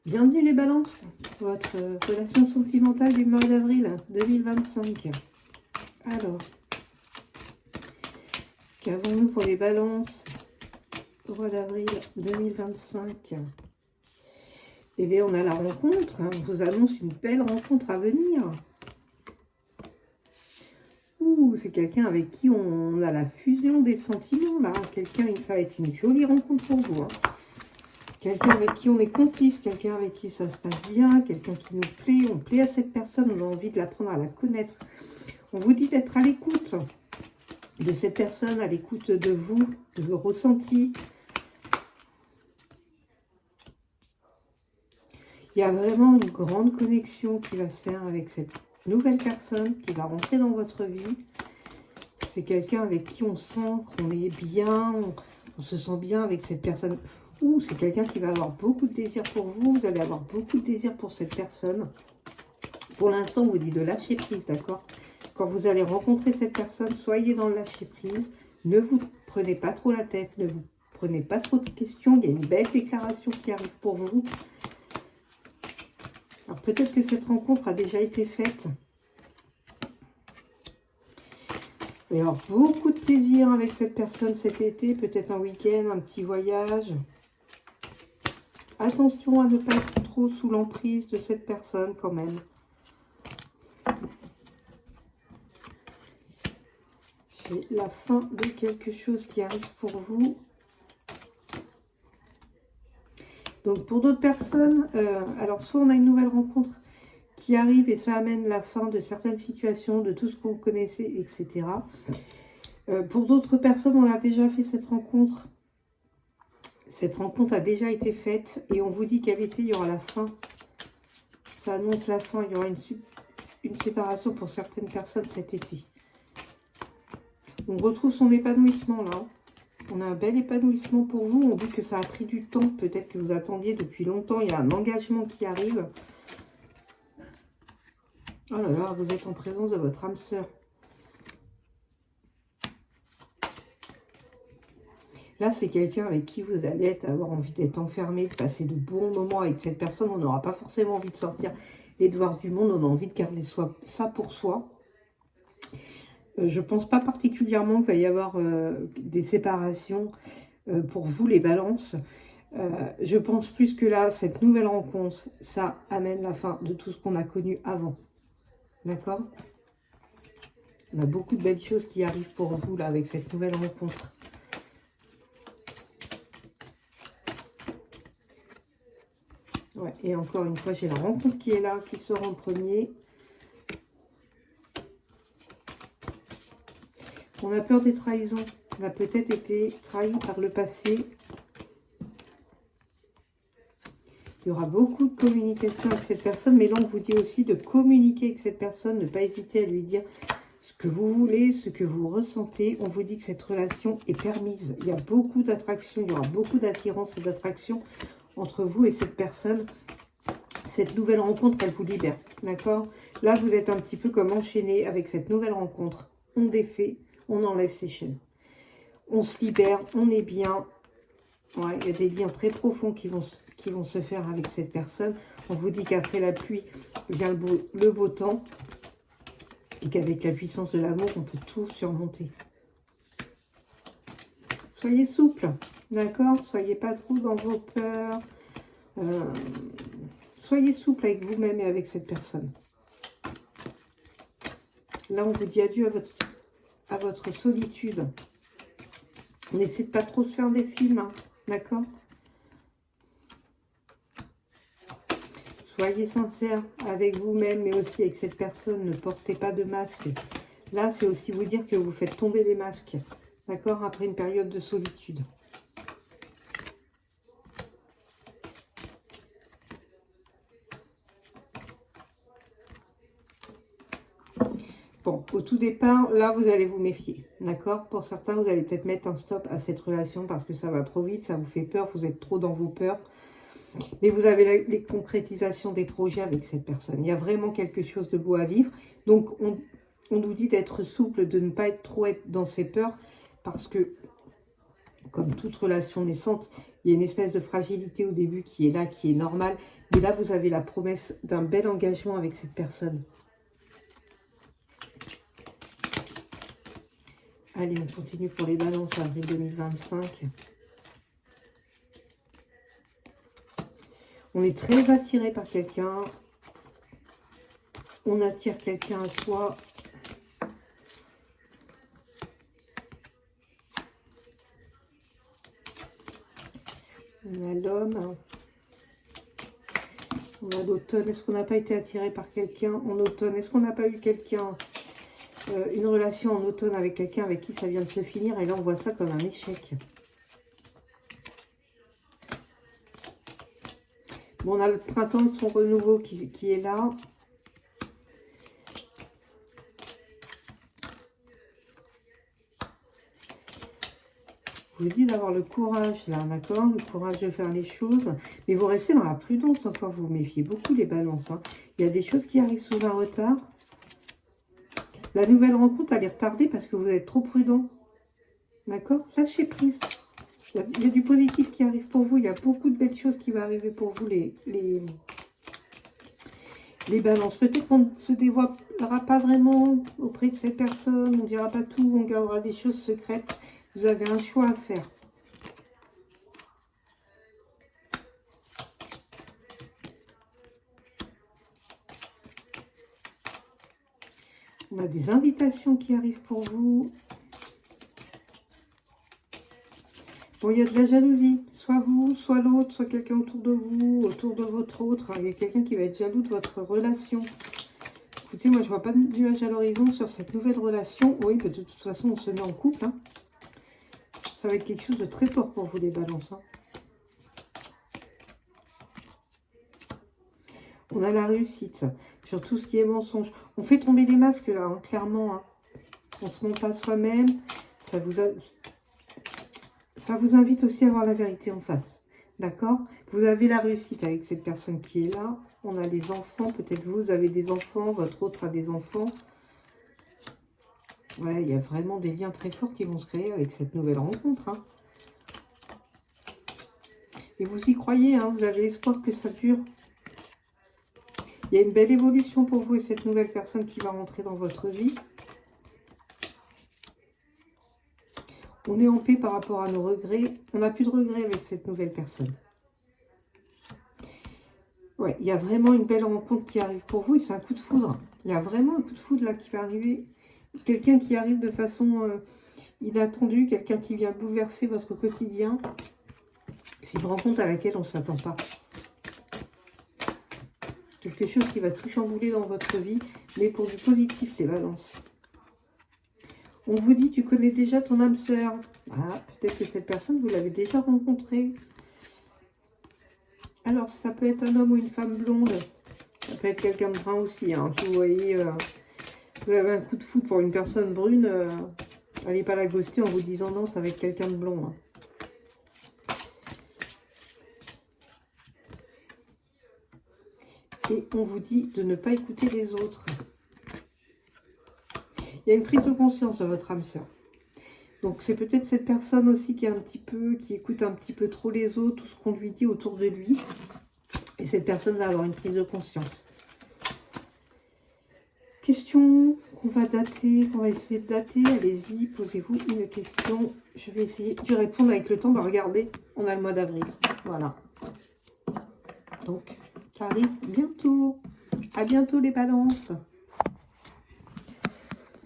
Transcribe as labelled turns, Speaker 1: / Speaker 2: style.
Speaker 1: Bienvenue les balances, votre relation sentimentale du mois d'avril 2025. Alors, qu'avons-nous pour les balances au mois d'avril 2025? Eh bien, on a la rencontre, hein. On vous annonce une belle rencontre à venir. Ouh, c'est quelqu'un avec qui on a la fusion des sentiments, là. Quelqu'un, ça va être une jolie rencontre pour vous, hein. Quelqu'un avec qui on est complice, quelqu'un avec qui ça se passe bien, quelqu'un qui nous plaît, on plaît à cette personne, on a envie de l'apprendre à la connaître. On vous dit d'être à l'écoute de cette personne, à l'écoute de vous, de vos ressentis. Il y a vraiment une grande connexion qui va se faire avec cette nouvelle personne qui va rentrer dans votre vie. C'est quelqu'un avec qui on sent qu'on est bien, on se sent bien avec cette personne. Ou c'est quelqu'un qui va avoir beaucoup de désir pour vous, vous allez avoir beaucoup de désir pour cette personne. Pour l'instant, on vous dit de lâcher prise, d'accord? Quand vous allez rencontrer cette personne, soyez dans le lâcher prise. Ne vous prenez pas trop la tête, ne vous prenez pas trop de questions. Il y a une belle déclaration qui arrive pour vous. Alors peut-être que cette rencontre a déjà été faite. Il va y avoir beaucoup de plaisir avec cette personne cet été, peut-être un week-end, un petit voyage. Attention à ne pas être trop sous l'emprise de cette personne quand même. J'ai la fin de quelque chose qui arrive pour vous. Donc pour d'autres personnes, alors soit on a une nouvelle rencontre qui arrive et ça amène la fin de certaines situations, de tout ce qu'on connaissait, etc. Pour d'autres personnes, on a déjà fait cette rencontre. Cette rencontre a déjà été faite et on vous dit qu'à l'été, il y aura la fin. Ça annonce la fin, il y aura une séparation pour certaines personnes cet été. On retrouve son épanouissement là. On a un bel épanouissement pour vous. On dit que ça a pris du temps. Peut-être que vous attendiez depuis longtemps. Il y a un engagement qui arrive. Oh là là, vous êtes en présence de votre âme sœur. Là, c'est quelqu'un avec qui vous allez avoir envie d'être enfermé, de passer de bons moments avec cette personne. On n'aura pas forcément envie de sortir et de voir du monde. On a envie de garder ça pour soi. Je ne pense pas particulièrement qu'il va y avoir des séparations pour vous, les balances. Je pense plus que là, cette nouvelle rencontre, ça amène la fin de tout ce qu'on a connu avant. D'accord? On a beaucoup de belles choses qui arrivent pour vous, là, avec cette nouvelle rencontre. Ouais, et encore une fois, j'ai la rencontre qui est là, qui sort en premier. On a peur des trahisons. On a peut-être été trahi par le passé. Il y aura beaucoup de communication avec cette personne. Mais là, on vous dit aussi de communiquer avec cette personne. Ne pas hésiter à lui dire ce que vous voulez, ce que vous ressentez. On vous dit que cette relation est permise. Il y a beaucoup d'attraction. Il y aura beaucoup d'attirance et d'attraction entre vous et cette personne. Cette nouvelle rencontre, elle vous libère. D'accord? Là, vous êtes un petit peu comme enchaîné avec cette nouvelle rencontre. On défait. On enlève ses chaînes. On se libère, on est bien. Ouais, il y a des liens très profonds qui vont se faire avec cette personne. On vous dit qu'après la pluie vient le beau temps. Et qu'avec la puissance de l'amour, on peut tout surmonter. Soyez souple, d'accord? Soyez pas trop dans vos peurs. Soyez souple avec vous-même et avec cette personne. Là, on vous dit adieu à votre solitude. On essaie de pas trop se faire des films, hein, d'accord? Soyez sincère avec vous-même, mais aussi avec cette personne. Ne portez pas de masque. Là, c'est aussi vous dire que vous faites tomber les masques, d'accord? Après une période de solitude. Bon, au tout départ, là, vous allez vous méfier, d'accord? Pour certains, vous allez peut-être mettre un stop à cette relation parce que ça va trop vite, ça vous fait peur, vous êtes trop dans vos peurs. Mais vous avez les concrétisations des projets avec cette personne. Il y a vraiment quelque chose de beau à vivre. Donc, on nous dit d'être souple, de ne pas trop être dans ses peurs parce que Comme toute relation naissante, il y a une espèce de fragilité au début qui est là, qui est normale. Mais là, vous avez la promesse d'un bel engagement avec cette personne. Allez, on continue pour les balances, avril 2025. On est très attiré par quelqu'un. On attire quelqu'un à soi. On a l'homme. On a l'automne. Est-ce qu'on n'a pas été attiré par quelqu'un en automne? Est-ce qu'on n'a pas eu quelqu'un, une relation en automne avec quelqu'un avec qui ça vient de se finir? Et là, on voit ça comme un échec. Bon, on a le printemps et son renouveau qui est là. Je vous dis d'avoir le courage, là, d'accord? Le courage de faire les choses. Mais vous restez dans la prudence encore, vous méfiez beaucoup les balances. Hein. Il y a des choses qui arrivent sous un retard. La nouvelle rencontre, elle est retardée parce que vous êtes trop prudent. D'accord? Lâchez prise. Il y a du positif qui arrive pour vous. Il y a beaucoup de belles choses qui vont arriver pour vous, les balances. Peut-être qu'on ne se dévoilera pas vraiment auprès de ces personnes. On ne dira pas tout. On gardera des choses secrètes. Vous avez un choix à faire. On a des invitations qui arrivent pour vous. Bon, il y a de la jalousie. Soit vous, soit l'autre, soit quelqu'un autour de vous, autour de votre autre. Il y a quelqu'un qui va être jaloux de votre relation. Écoutez, moi, je ne vois pas de nuage à l'horizon sur cette nouvelle relation. Oui, mais de toute façon, on se met en couple. Hein. Ça va être quelque chose de très fort pour vous, les balances. Hein. On a la réussite sur tout ce qui est mensonge. On fait tomber les masques, là, hein, clairement. Hein. On ne se ment pas soi-même. Ça vous invite aussi à voir la vérité en face. D'accord? Vous avez la réussite avec cette personne qui est là. On a les enfants. Peut-être vous avez des enfants. Votre autre a des enfants. Ouais, il y a vraiment des liens très forts qui vont se créer avec cette nouvelle rencontre. Hein. Et vous y croyez, hein, vous avez espoir que ça dure. Il y a une belle évolution pour vous et cette nouvelle personne qui va rentrer dans votre vie. On est en paix par rapport à nos regrets. On n'a plus de regrets avec cette nouvelle personne. Ouais, il y a vraiment une belle rencontre qui arrive pour vous et c'est un coup de foudre. Il y a vraiment un coup de foudre là qui va arriver. Quelqu'un qui arrive de façon inattendue, quelqu'un qui vient bouleverser votre quotidien. C'est une rencontre à laquelle on ne s'attend pas. Quelque chose qui va tout chambouler dans votre vie, mais pour du positif, les balances. On vous dit, tu connais déjà ton âme sœur. Ah, peut-être que cette personne, vous l'avez déjà rencontrée. Alors, ça peut être un homme ou une femme blonde. Ça peut être quelqu'un de brun aussi. Hein. Si vous voyez, vous avez un coup de foudre pour une personne brune, allez pas la ghoster en vous disant non, ça va être quelqu'un de blond. Hein. Et on vous dit de ne pas écouter les autres. Il y a une prise de conscience de votre âme sœur. Donc c'est peut-être cette personne aussi qui écoute un petit peu trop les autres, tout ce qu'on lui dit autour de lui. Et cette personne va avoir une prise de conscience. Question qu'on va dater, qu'on va essayer de dater. Allez-y, posez-vous une question. Je vais essayer d'y répondre avec le temps. Bah, regardez, on a le mois d'avril. Voilà. Donc, ça arrive bientôt. À bientôt les balances.